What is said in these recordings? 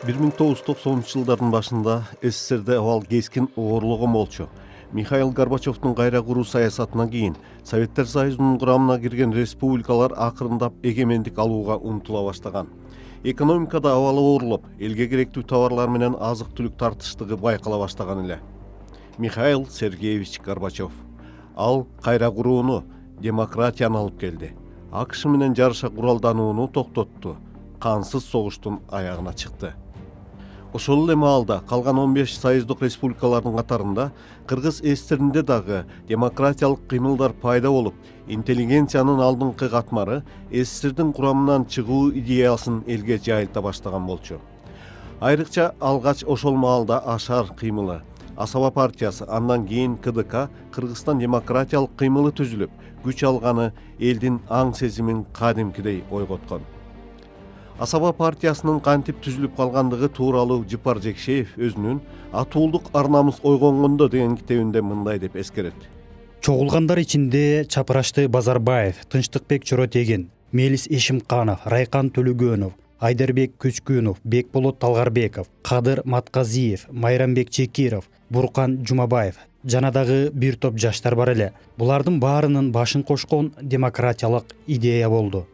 1990-жылдардын башында СССРде абал кескин оорлугу болчу. Михаил Горбачевдун кайра куруу саясатынан кийин Советтер Союзунун курамына кирген республикалар акырындап эгемендик алууга умтула баштаган. Экономикада абалы оорлоп, элге керектүү товарлар менен азык-түлүк тартыштыгы байкала баштаган эле. Михаил Сергеевич Горбачев ал кайра курууну, демократияны алып келди. АКШ менен жарыша куралданууну токтотту. Кансыз согуштун аягына чыкты. Ошол эле маалда калган 15 союздук республикалардын катарында Кыргыз СССРинде дагы демократиялык кыймылдар пайда болуп, интеллигенциянын алдыңкы катмары СССРдин курамынан чыгуу идеясын элге жайылта баштаган болчу. Айрыкча алгач ошол маалда Ашар кыймылы, Асаба партиясы, андан кийин КДК Кыргызстан демократиялык кыймылы түзүлүп, күч алганы элдин аң сезимин кадимкидей ойготкон. Асаба партиясынын кантип түзүлүп калгандыгы тууралуу Жыпар Жекшеев өзүнүн «Атуулдук арнамыз ойгонгондо» деген китебинде мындай деп эскерет. Чогулгандар ичинде Чапырашты Базарбаев, Тынчтыкбек Чоротегин, Мелис Эшимканов, Райкан Төлөгөнов, Айдарбек Көчкөнов, Бекболот Талгарбеков, Кадыр Матказиев, Майрамбек Чекиров, Буркан Жумабаев жана дагы бир топ жаштар бар эле. Булардын баарынын башын кошкон демократиялык идея болду.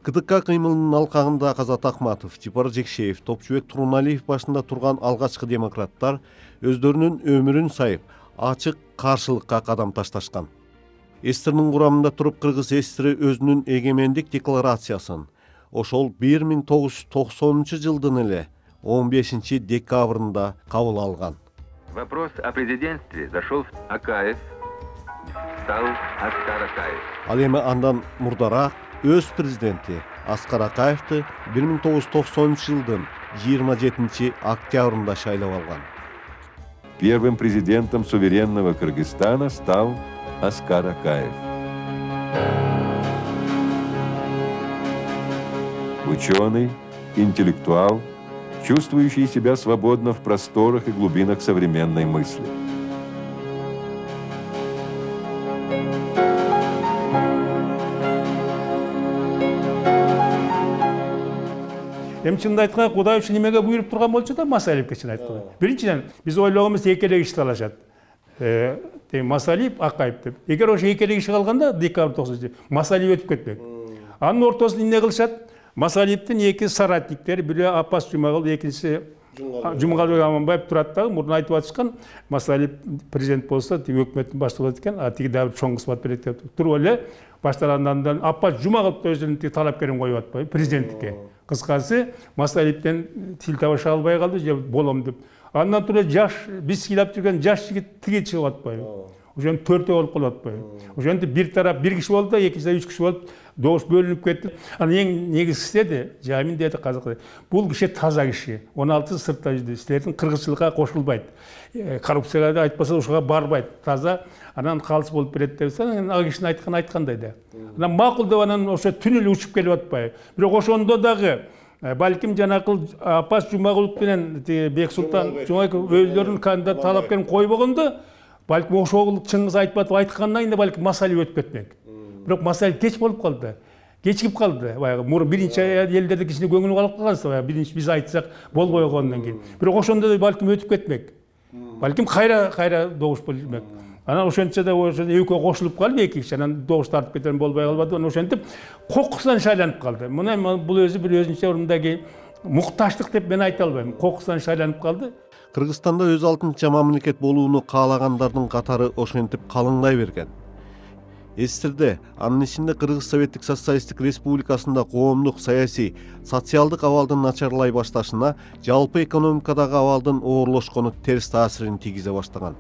КДК кыймылынын алкагында Казат Акматов, Жыпар Жекшеев, Топчубек Туруналиев башында турган алгачкы демократтар өздөрүнүн өмүрүн сайып, ачык каршылыкка кадам ташташкан. СССРдин курамында туруп Кыргыз СССР өзүнүн эгемендик декларациясын ошол 1990-жылдын эле 15-декабрында кабыл алган. Вопрос о президентстве зашел в Акаев, стал Аскар Акаев. Ал эми андан мурдараак өз президенти Аскар Акаевди 1990-жылдын 27-октябрында шайлап алган. Первым президентом суверенного Кыргызстана стал Аскар Акаев. Ученый, интеллектуал, чувствующий себя свободно в просторах и глубинах современной мысли. Чынын айтканда Кудай үчүн немеге буйруп турган болчу да Масалиевке чын айтканда. Биринчиден биз ойлогонбуз экелек ишти алышат. Масалиев, Акаев деп. Эгер ошо экелек иши калганда декабрь 90 Масалиев өтүп кетпек. Анын ортосунда эмне кылышат? Масалиевдин эки соратниктери, бири Апас Жумагул, экинчиси Жумагулбек Аманбаев турат дагы мурда айтып атышкан. Масалиев президент болсо, өкмөттүн башы болот экен, тиги дагы чоң кызмат берет деп туруп эле баштагандан Апас Жумагулов өзүнүн талапкерин коюп атпайбы президенттикке. Кыскасы Масалиевден тил табыша албай калды, же болом деп. Андан тура жаш, биз сыйлап жүргөн жаш жигит тиги чыгып атпайбы. Ошон төртөө болуп калып атпайбы. Ошентип бир тарап бир киши болду да, экинчиси 3 киши болуп добуш бөлүнүп кетти. Анан эң негизгиси деди, Жамин деди казак. Бул киши таза киши. 16 сыртта жүрдү. Силердин кыргызчылыкка кошулбайт. Коррупцияга да айтпаса ушуга барбайт. Таза анан калыс болуп берет депсе, анан ал кишинин айткандай да. Анан макул деп анан ошо түн эле учуп келип атпайбы. Бирок ошондо дагы балким жанакыл Апас Жумагулов менен Бексултан Жумагулов өздөрүнүн кандидат талапкерин койбогондо, балким ошол чыңгыз айтпатып айткандан кийин балким Масалиев өтүп кетмек. Бирок Масалиев кеч болуп калды. Кечигип калды. Баягы мурун биринчи элдердин кичине көңүлү калып калганса, биринчи биз айтсак болбой койгондон кийин. Бирок ошондо да балким өтүп кетмек. Балким кайра добуш болмак. Анан ошентсе да экөө кошулуп калып эки киши, анан добуш тартып кеткен болбой калбады. Анан ошентип кокусунан шайланып калды. Мына бул өзү бир өзүнчө орундаги мукташтык деп мен айта албайм. Кокусунан шайланып калды. Кыргызстанда өз алдынча мамлекет болууну каалагандардын катары ошентип калыңдай берген. СССРде, анын ичинде Кыргыз Советтик Социалисттик Республикасында коомдук, саясий, социалдык абалдын начарлай башташына жалпы экономикадагы абалдын оорлошкону терс таасирин тийгизе баштаган.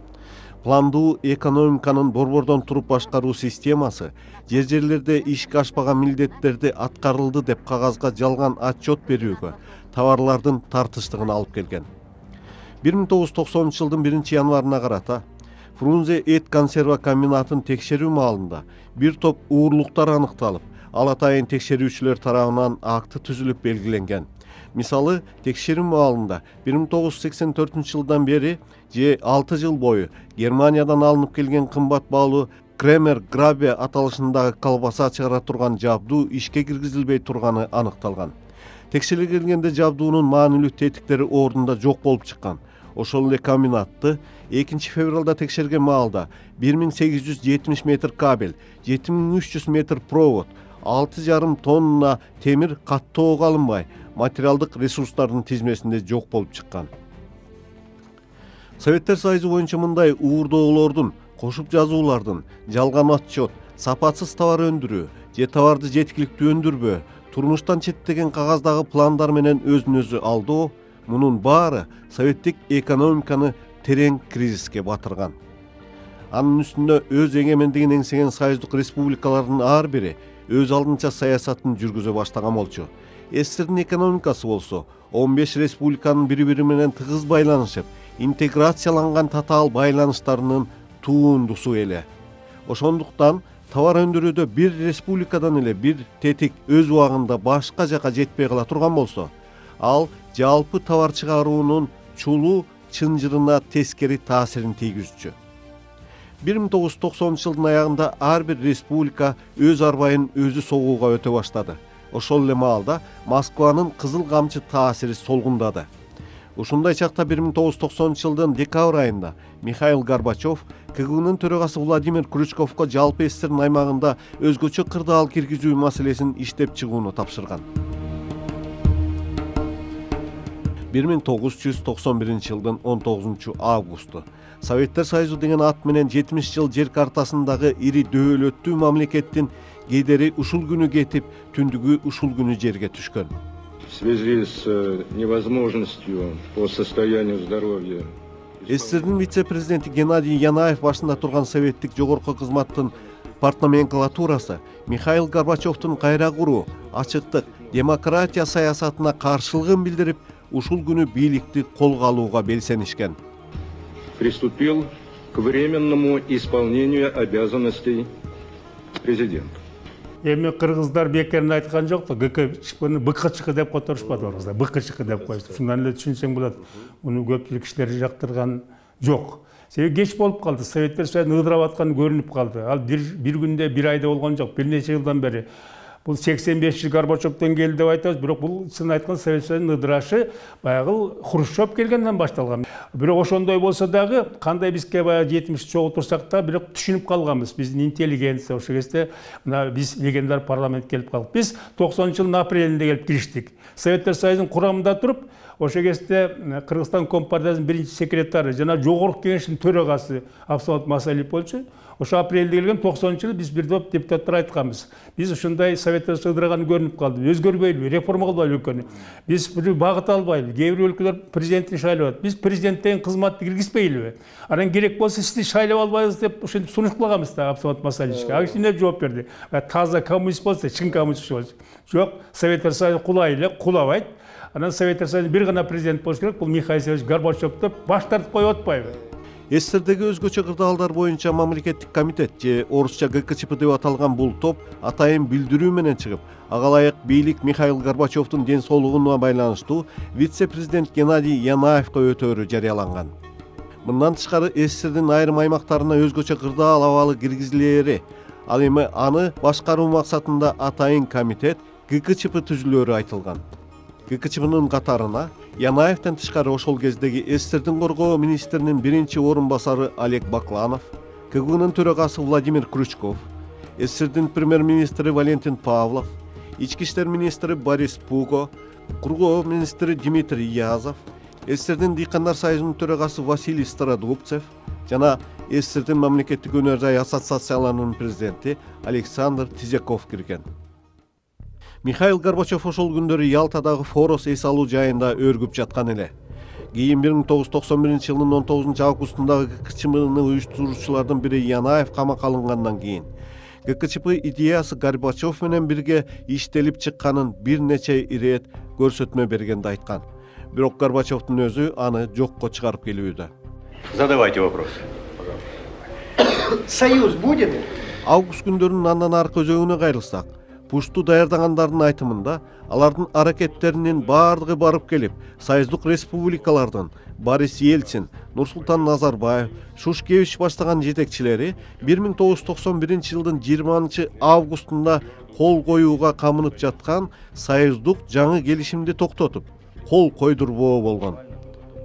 Пландуу экономиканын борбордон туруп башкаруу системасы жерлерде ишке ашпаган милдеттерди аткарылды деп кагазга жалган отчет берүүгө, товарлардын тартыштыгын алып келген. 1990-жылдын 1-январына карата Фрунзе эт консерва комбинатын текшерүү маалында бир топ уурлуктар аныкталып, ал атайын текшерүүчүлөр тарабынан акты түзүлүп белгиленген. Мисалы, текшерүү маалында 1984-жылдан бери же 6 жыл бою Германиядан алынып келген кымбат баалуу Кремер Грабе аталышындагы колбаса чыгара турган жабдуу ишке киргизилбей турганы аныкталган. Текшерилгенде жабдуунун маанилүү тетиктери ордунда жок болуп чыккан. Ошол эле комбинатты 2 февралда текшерген маалда 1870 метр кабель, 7300 метр провод, 6,5 тонна темир каттоого алынбай, материалдык ресурстардын тизмесинде жок болуп чыккан. Советтер Союзу боюнча мындай уурдоолордун, кошуп жазуулардын, жалган отчет, сапатсыз товар өндүрүү же товарды жеткиликтүү өндүрбөө, турмуштан четтеген кагаздагы пландар менен өзүн өзү алдоо, мунун баары советтик экономиканы терең кризиске батырган. Анын үстүнө өз эгемендигин эңсеген союздук республикалардын ар бири өз алдынча саясатын жүргүзө баштаган болчу. СССРдин экономикасы болсо 15 республиканын бири-бири менен тыгыз байланышып, интеграцияланган татаал байланыштарынын туундусу эле. Ошондуктан товар өндүрүүдө бир республикадан эле бир тетик өз убагында башка жака жетпей кала турган болсо, ал жалпы товар чыгаруунун чулуу чынжырына тескери таасирин тийгизчү. 1990 жылдын аягында ар бир республика өз арбайын өзү согууга өтө баштады. Ошол эле маалда Москванын кызыл камчы таасири солгундады. Ушундай чакта 1990 жылдын декабрь айында Михаил Горбачев КГБнын төрөгасы Владимир Крючковго жалпы СССРдин аймагында өзгөчө кырдаал киргизүү маселесин иштеп чыгууну тапшырган. 1991 жылдын 19 августу Советтер Союзу деген ат менен 70 жыл жер картасындагы ири дөөлөттүү мамлекеттин кедери ушул күнү кетип, түндүгү ушул күнү жерге түшкөн. В связи с невозможностью по состоянию здоровья СССРдин вице-президенти Геннадий Янаев башында турган советтик жогорку кызматтын партноменклатурасы Михаил Горбачевдун кайра куруу, ачыктык, демократия саясатына каршылыгын билдирип, ушул күнү бийликти колго алууга белсенишкен. приступил к временному исполнению обязанностей президента. Эми кыргыздар бекерин айткан жокпу, ГКЧПны БКЧК деп которушпады орусда, БКЧК деп коюшту. Ушундан эле түшүнсөң болот. Муну көпчүлүк кишилер жактырган жок. Себеби кеч болуп калды, Советтер Союзу ыдырап атканы көрүнүп калды. Ал бир күндө, бир айда болгон жок, бир нече жылдан бери. Бул 85 жыл Горбачевден келди деп айтабыз, бирок бул чын айткан Совет Союзунун ыдырашы баягы Хрущев келгенден башталган. Бирок ошондой болсо дагы кандай бизге баягы 70 чогултурсак да, бирок түшүнүп калганбыз. Биздин интеллигенция ошол кезде мына биз легендар парламент келип калдык. Биз 90 жылдын апрелинде келип кириштик. Советтер Союзунун курамында туруп, ошол кезде Кыргызстан Компартиясынын биринчи секретары жана жогорку кеңештин төрагасы Абсолот Масалиев болчу. Ошо апрелде келген 90 жылы биз бир топ депутаттар айтканбыз. Биз ушундай Советтер Союзу ыдыраганы көрүнүп калды. Өзгөрбөйлүбү, реформа кылбайлы өлкөнү. Биз бир багыт албайлы. Кээ бир өлкөлөр президентин шайлап атат. Биз президенттен кызматты киргизбейлиби? Анан керек болсо сизди шайлап албайбыз деп ошентип сунуш кылганбыз да Абсолот Масалиевке. Ал киши жооп берди. Таза коммунист болсо, чын коммунист болчу. Жок, Советтер Союзу кулай эле, кулабайт. Анан Советтер Союзу бир гана президент болуш керек. Бул Михаил Сергеевич Горбачев деп баш тартып коюп атпайбы? СССРдеги өзгөчө кырдаалдар боюнча мамлекеттик комитет же орусча ГКЧП деп аталган бул топ атайын билдирүү менен чыгып, ага ылайык бийлик Михаил Горбачевдун ден соолугуна байланыштуу вице-президент Геннадий Янаевге өтөөрү жарыяланган. Мындан тышкары СССРдин айрым аймактарына өзгөчө кырдаал абалы киргизилери, ал эми аны башкаруу максатында атайын комитет ГКЧП түзүлөөрү айтылган. ГКЧПнын катарына Янаевден тышкары ошол кездеги СССРдин коргоо министринин биринчи орун басары Олег Бакланов, КГБнын төрагасы Владимир Крючков, СССРдин премьер-министри Валентин Павлов, ички иштер министри Борис Пуго, кургоо министри Дмитрий Язов, СССРдин дыйкандар союзунун төрагасы Василий Стародубцев жана СССРдин мамлекеттик өнөр жай ассоциацияларынын президенти Александр Тизяков кирген. Михаил Горбачев ошол күндөрү Ялтадагы Форос эс алуу жайында өргүп жаткан эле. Кийин 1991 жылдын 19 августундагы ГКЧПны уюштуруучулардын бири Янаев камакка алынгандан кийин ГКЧП идеясы Горбачев менен бирге иштелип чыкканын бир нече ирет көрсөтмө бергенде айткан. Бирок Горбачевдун өзү аны жокко чыгарып келүүдө. Задавайте вопрос. Союз будет? Август күндөрүнүн андан аркы өзөгүнө кайрылсак, пушту даярдагандардын айтымында алардын аракеттеринин баардыгы барып келип союздук республикалардын Борис Ельцин, Нурсултан Назарбаев, Шушкевич баштаган жетекчилери 1991 жылдын 20 августунда кол коюуга камынып жаткан союздук жаңы келишимди токтотуп, кол койдурбоо болгон.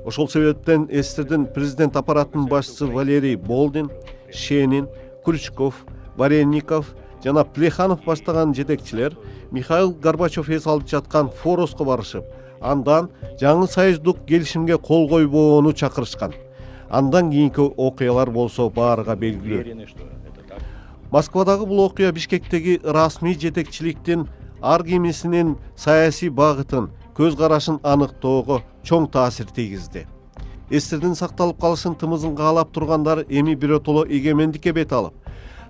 Ошол себептен эстердин президент аппаратынын башчысы Валерий Болдин, Шенин, Крючков, Вареников жана Плеханов баштаган жетекчилер Михаил Горбачев эс алып жаткан фороско барышып, андан жаңы союздук келишимге кол койбоону чакырышкан. Андан кийинки окуялар болсо баарыга белгилүү. Москвадагы бул окуя Бишкектеги расмий жетекчиликтин ар кимисинин саясий багытын, көз карашын аныктоого чоң таасир тийгизди. Эстердин сакталып калышын тымызын каалап тургандар эми биротоло эгемендикке бет алып,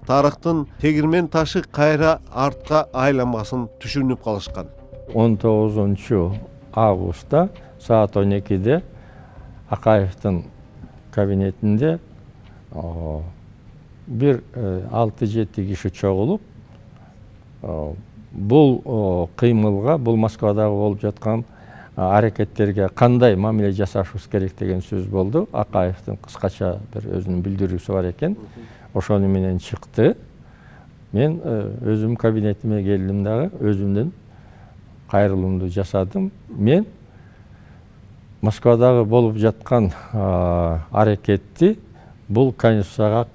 тарыхтын тегирмен ташы кайра артка айланбасын түшүнүп калышкан. 19 августта саат 12-де Акаевдин кабинетинде бир 6-7 киши чогулуп, бул кыймылга, бул Москвадагы болуп жаткан аракеттерге кандай мамиле жасашыбыз керек деген сөз болду. Акаевдин кыскача бир өзүнүн билдирүүсү бар экен. Ошону менен чыкты. Мен өзүм кабинетиме келдим дагы, өзүмдүн кайрылуумду жасадым. Мен Москвадагы болуп жаткан аракетти бул конституцияга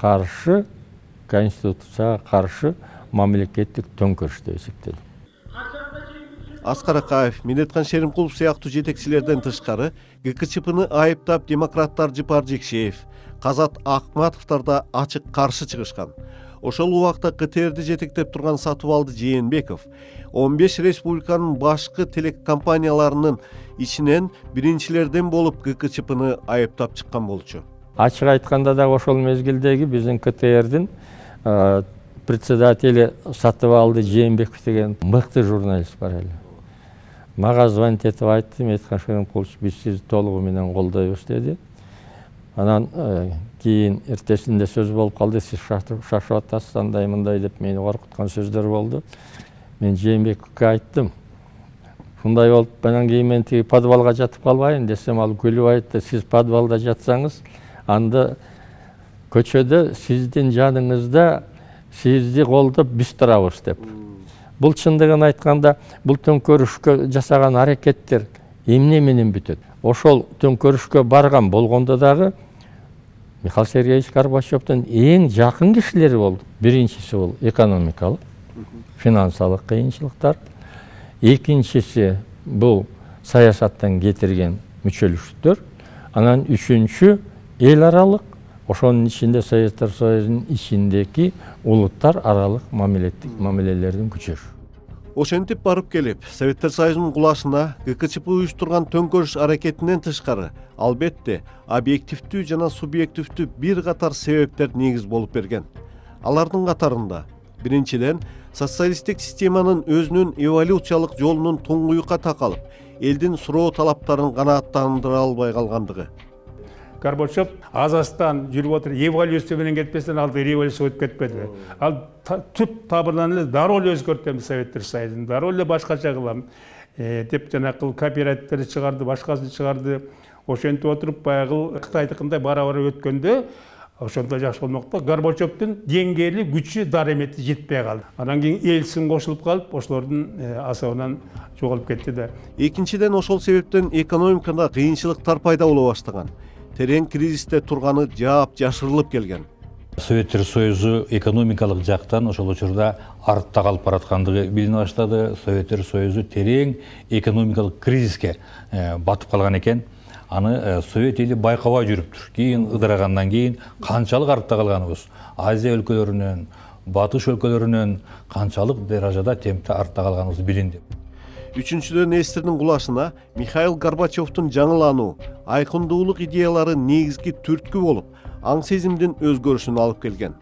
каршы мамлекеттик төңкөрүш деп эсептедим. Аскар Акаев, Медеткан Шеримкулов сыяктуу жетекчилерден тышкары ГКЧПны айыптап демократтар Жыпар Жекшеев, Казат Акматовдор да ачык каршы чыгышкан. Ошол убакта КТРди жетектеп турган Сатыбалды Жээнбеков 15 республиканын башкы телекомпанияларынын ичинен биринчилерден болуп ГКЧПны айыптап чыккан болчу. Ачык айтканда да ошол мезгилдеги биздин КТРдин председатели Сатыбалды Жээнбеков деген мыкты журналист бар эле. Мага звонить этип айтты, Медеткан Шеримкулович, биз сизди толугу менен колдойбуз деди. Анан кийин эртесинде сөз болуп калды, сиз шашып атасыз, андай мындай деп мени коркуткан сөздөр болду. Мен Жээнбековке айттым. Ушундай болуп, анан кийин мен тиги подвалга жатып калбайын десем, ал күлүп айтты, сиз подвалда жатсаңыз, анда көчөдө сиздин жаныңызда сизди колдоп биз турабыз деп. Бул чындыгын айтканда, бул төңкөрүшкө жасаган аракеттер эмне менен бүтөт? Ошол төңкөрүшкө барган болгондо дагы Михаил Сергеевич Горбачевдун эң жакын кишилери болду. Биринчиси бул экономикалык, финансалык кыйынчылыктар. Экинчиси бул саясаттан кетирген мүчөлүштөр. Анан үчүнчү эл аралык, ошонун ичинде Советтер Союзунун ичиндеги улуттар аралык мамилелердин күчөшү. Ошентип барып келип, Советтер Союзунун кулашына ГКЧП уюштурган төңкөрүш аракетинен тышкары, албетте, объективдүү жана субъективдүү бир катар себептер негиз болуп берген. Алардын катарында, биринчиден, социалисттик системанын өзүнүн эволюциялык жолунун туңгуюкка такалып, элдин суроо талаптарын канааттандыра албай калгандыгы. Горбачев азастан жүрүп отуруп, эволюция менен кетпестен алды революция өтүп кетпеди. Ал түп табырдан эле дароо эле өзгөртөм Советтер Союзун, дароо эле башкача кылам деп жанакыл кооперативтерди чыгарды, башкасын чыгарды. Ошентип отуруп баягы Кытайдыкындай бара-бара өткөндө ошондой жакшы болмок да. Горбачевдун деңгээли, күчү, дарамети жетпей калды. Анан кийин Ельцин кошулуп калып, ошолордун асабынан жоголуп кетти да. Экинчиден, ошол себептен экономикада кыйынчылыктар пайда боло баштаган. Терең кризисте турганы жаап жашырылып келген. Советтер Союзу экономикалык жактан ошол учурда артта калып бараткандыгы билине баштады. Советтер Союзу терең экономикалык кризиске батып калган экен. Аны Совет эли байкабай жүрүптүр. Кийин ыдырагандан кийин канчалык артта калганыбыз, Азия өлкөлөрүнөн, Батыш өлкөлөрүнөн канчалык даражада темпте артта калганыбыз билинди. Үчүнчүдөн, эстердин кулашына Михаил Горбачевдун жаңылануу, айкындуулук идеялары негизги түрткү болуп, аң сезимдин өзгөрүшүн алып келген.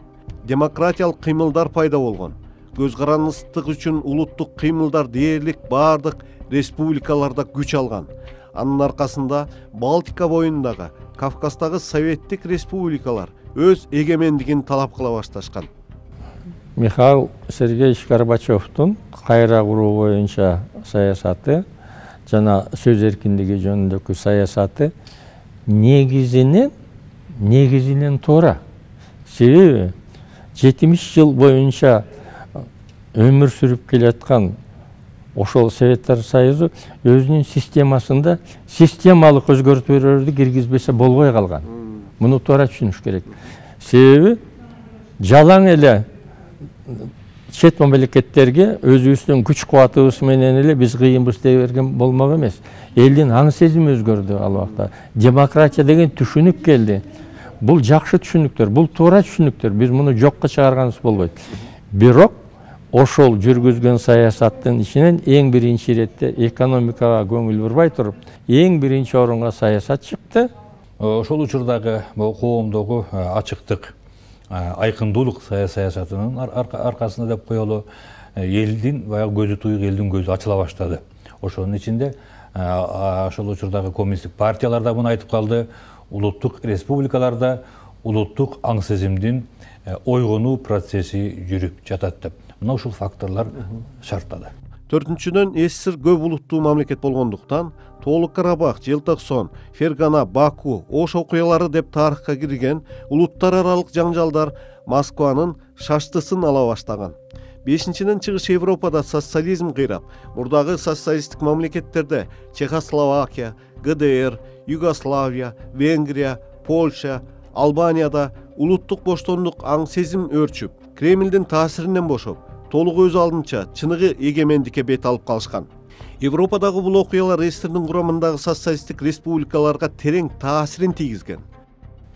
Демократиялык кыймылдар пайда болгон. Көз карандысыздык үчүн улуттук кыймылдар дээрлик бардык республикаларда күч алган. Анын аркасында Балтика боюндагы, Кавказдагы советтик республикалар өз эгемендигин талап кыла башташкан. Михаил Сергеевич Горбачевтун кайра куруу боюнча саясаты жана сөз эркиндиги жөнүндөгү саясаты негизинен туура. Себеби 70 жыл боюнча өмүр сүрүп келаткан ошол Советтер Союзу өзүнүн системасында системалык өзгөртүүлөрдү киргизбесе болбой калган. Муну туура түшүнүш керек. Себеби жалаң эле чет мамлекеттерге өзүбүздүн күч кубатыбыз менен эле биз кыйынбыз дей берген болмок эмес. Элдин аң сезими өзгөрдү ал убакта. Демократия деген түшүнүк келди. Бул жакшы түшүнүктөр, бул туура түшүнүктөр. Биз муну жокко чыгарганыбыз болбойт. Бирок ошол жүргүзгөн саясаттын ичинен эң биринчи иретте экономикага көңүл бурбай туруп, эң биринчи орунга саясат чыкты. Ошол учурдагы коомдогу ачыктык, айкындуулук саясатынын аркасында деп коелу, элдин баягы көзү туюк элдин көзү ачыла баштады. Ошонун ичинде ошол учурдагы коммунисттик партиялар да муну айтып калды. Улуттук республикаларда улуттук аң сезимдин ойгонуу процесси жүрүп жатат деп. Мына ушул факторлор шарттады. Төртүнчүдөн СССР көп улуттуу мамлекет болгондуктан Тоолук Карабах, Желтоксон, Фергана, Баку, Ош окуялары деп тарыхка кирген улуттар аралык жаңжалдар Москванын шаштысын ала баштаган. Бешинчиден чыгыш Европада социализм кыйрап, мурдагы социалисттик мамлекеттерде Чехословакия, ГДР, Югославия, Венгрия, Польша, Албанияда улуттук боштондук аң сезим өрчүп, Кремлдин таасиринен бошоп, толук өз алдынча чыныгы эгемендикке бет алып калышкан. Европадагы бул окуялар СССРдин курамындагы социалисттик республикаларга терең таасирин тийгизген.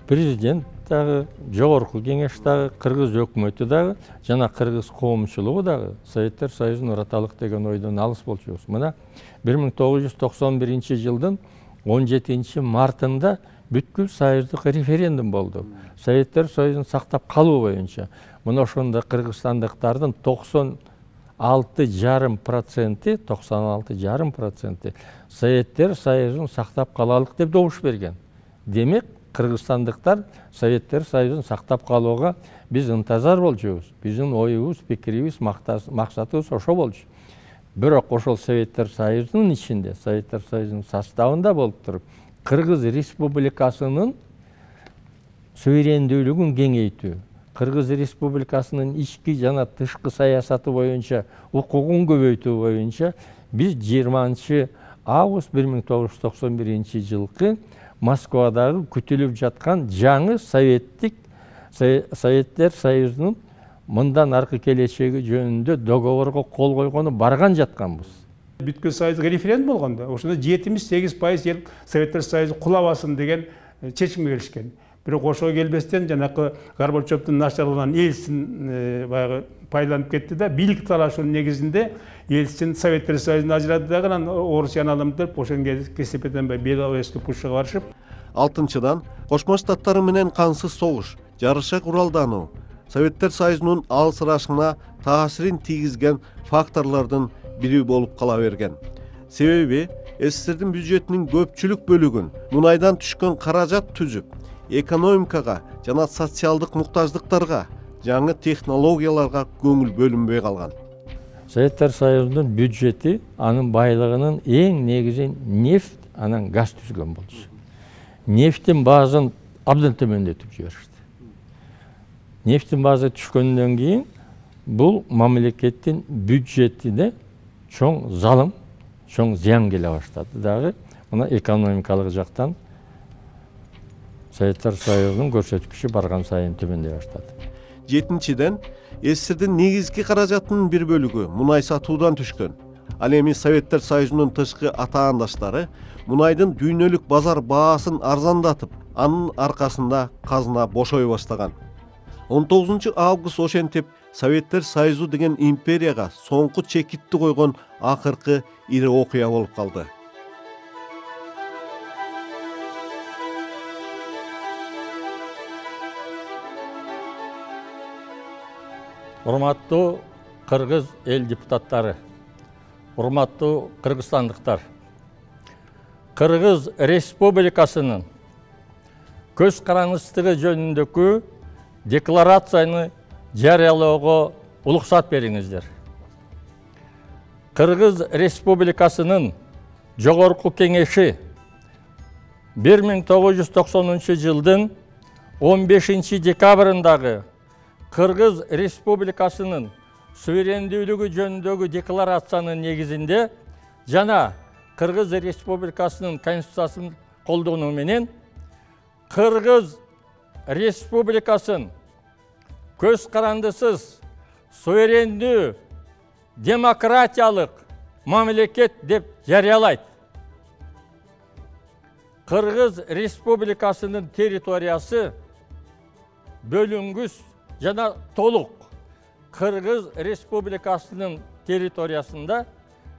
Президент дагы, жогорку кеңеш дагы, кыргыз өкмөтү дагы, жана кыргыз коомчулугу дагы Советтер Союзун ыраталык деген ойдон алыс болчубуз. Мына 1991 жылдын 17 мартында бүткүл союздук референдум болду. Советтер Союзун сактап калуу боюнча. Мына ошондо кыргызстандыктардын 96,5% Советтер Союзун сактап калалык деп добуш берген. Демек, кыргызстандыктар Советтер Союзун сактап калууга биз ынтазар болчубуз. Биздин оюбуз, пикирибиз, максатыбыз ошо болчу. Бирок ошол Советтер Союзунун ичинде, Советтер Союзунун составында болуп туруп, Кыргыз Республикасынын суверендүүлүгүн кеңейтүү, Кыргыз Республикасынын ички жана тышкы саясаты боюнча, укугун көбөйтүү боюнча биз 20 август 1991 жылкы Москвадагы күтүлүп жаткан жаңы Советтер Союзунун мындан аркы келечеги жөнүндө договорго кол койгону барган жатканбыз. Бүткүл союздук референдум болгондо ошондо 78% ел Советтер Союзу кулабасын деген чечимге келишкен. Бирок ошого келбестен жанакы Горбачевдун начарланган Ельцин баягы пайдаланып кетти да, бийлик талашуунун негизинде Ельцин Советтер Союзунан ажырады дагы, анан Орусияны алам деп ошондо кесепетен Беловежский пушкага барышып. Алтынчыдан, Кошмо Штаттары менен кансыз согуш, жарыша куралдануу Советтер Союзунун алысырашына таасирин тийгизген факторлордун бири болуп кала берген. Себеби СССРдин бюджетинин көпчүлүк бөлүгүн мунайдан түшкөн каражат түзүп, экономикага жана социалдык муктаждыктарга, жаңы технологияларга көңүл бөлүнбөй калган. Советтер Союзунун бюджети анын байлыгынын эң негизин нефть, анан газ түзгөн болчу. Нефттин баазын абдан төмөндөтүп жиберишти. Нефттин баазы түшкөндөн кийин бул мамлекеттин бюджетине чоң залым, чоң зыян келе баштады дагы. Мына экономикалык жактан Советтер Союзунун көрсөткүчү барган сайын төмөндөй баштады. Жетинчиден, СССРдин негизги каражатынын бир бөлүгү мунай сатуудан түшкөн. Ал эми Советтер Союзунун тышкы атаандаштары мунайдын дүйнөлүк базар баасын арзандатып, анын аркасында казына бошой баштаган. 19 август ошентип Советтер Союзу деген империяга соңку чекитти койгон акыркы ири окуя болуп калды. Урматтуу кыргыз эл депутаттары, урматтуу кыргызстандыктар, Кыргыз Республикасынын көз караңыздыгы жөнүндөгү декларацияны жарыялоого уруксат бериңиздер. Кыргыз Республикасынын Жогорку Кеңеши 1990 жылдын 15 декабрындагы Кыргыз Республикасынын суверендүүлүгү жөнүндөгү декларациянын негизинде жана Кыргыз Республикасынын конституциясын колдонуу менен Кыргыз Республикасын көз карандысыз, суверендүү, демократиялык мамлекет деп жарыялайт. Кыргыз Республикасынын территориясы бөлүнгүс жана толук Кыргыз Республикасынын территориясында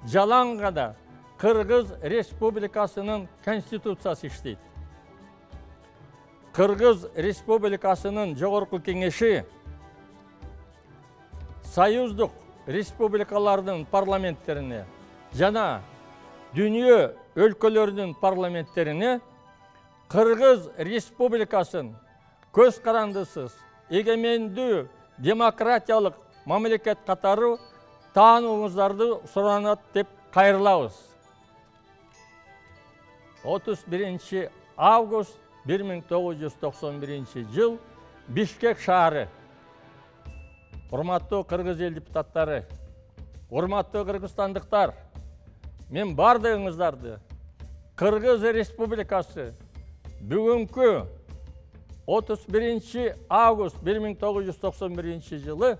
жалаң гана Кыргыз Республикасынын конституциясы иштейт. Кыргыз Республикасынын Жогорку Кеңеши союздук республикалардын парламенттерине жана дүйнө өлкөлөрүнүн парламенттерине Кыргыз Республикасын көз карандысыз, эгемендүү, демократиялык мамлекет катары таанууңуздарды суранат деп кайрылабыз. 31 август 1991 жыл Бишкек шаары. Урматтуу кыргыз эл депутаттары, урматтуу кыргызстандыктар, мен бардыгыңыздарды Кыргыз Республикасы бүгүнкү 31 август 1991 жылы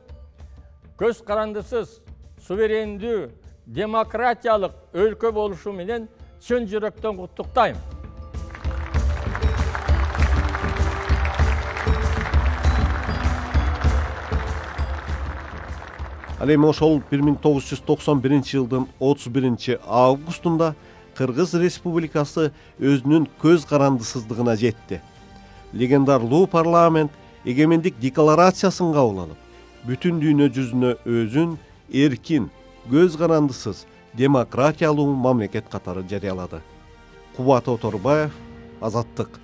көз карандысыз, суверендүү, демократиялык өлкө болушу менен чын жүрөктөн куттуктайм. Ал эми ошол 1991 жылдын 31 августунда Кыргыз Республикасы өзүнүн көз карандысыздыгына жетти. Легендарлуу парламент эгемендик декларациясын кабыл алып, бүтүн дүйнө жүзүнө өзүн эркин, көз карандысыз, демократиялуу мамлекет катары жарыялады. Кубат Оторбаев, Азаттык.